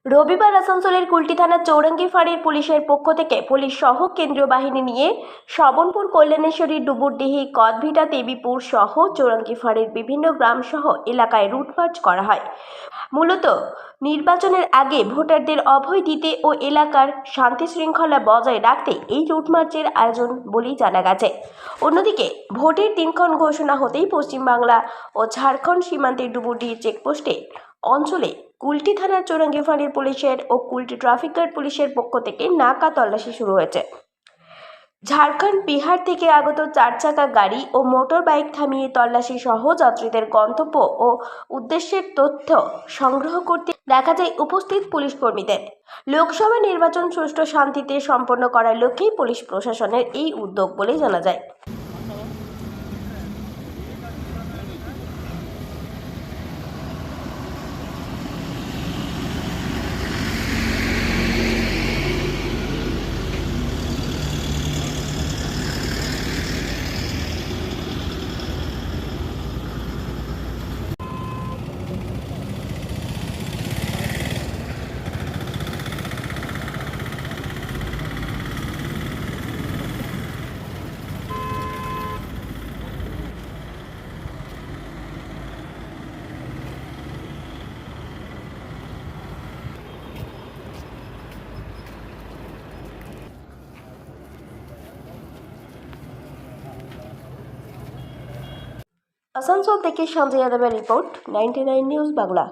রবিবার আসানসোলের কুলটি থানার চৌরাঙ্গি ফাঁড়ির পুলিশের পক্ষ থেকে পুলিশ সহ কেন্দ্রীয় বাহিনী নিয়ে শ্রবণপুর, কল্যাণেশ্বরী, ডুবুরডিহি, কদভিটা, দেবীপুর সহ চৌরাঙ্গি ফাঁড়ির বিভিন্ন গ্রাম সহ এলাকায় রুটমার্চ করা হয়। মূলত নির্বাচনের আগে ভোটারদের অভয় দিতে ও এলাকার শান্তি শৃঙ্খলা বজায় রাখতে এই রুটমার্চের আয়োজন বলেই জানা গেছে। অন্যদিকে ভোটের দিনক্ষণ ঘোষণা হতেই পশ্চিমবাংলা ও ঝাড়খণ্ড সীমান্তের ডুবুরডিহি চেকপোস্টে অঞ্চলে কুলটি থানার চৌরাঙ্গি ফাঁড়ির পুলিশের ও কুলটি ট্রাফিক গার্ড পুলিশের পক্ষ থেকে নাকা তল্লাশি শুরু হয়েছে। ঝাড়খণ্ড, বিহার থেকে আগত 4 চাকা গাড়ি ও মোটর বাইক থামিয়ে তল্লাশি সহ যাত্রীদের গন্তব্য ও উদ্দেশ্যের তথ্য সংগ্রহ করতে দেখা যায় উপস্থিত পুলিশ কর্মীদের। লোকসভা নির্বাচন সুষ্ঠু শান্তিতে সম্পন্ন করার লক্ষ্যেই পুলিশ প্রশাসনের এই উদ্যোগ বলে জানা যায়। আসানসোল থেকে সঞ্জয় যাদবের রিপোর্ট, 99 নিউজ বাংলা।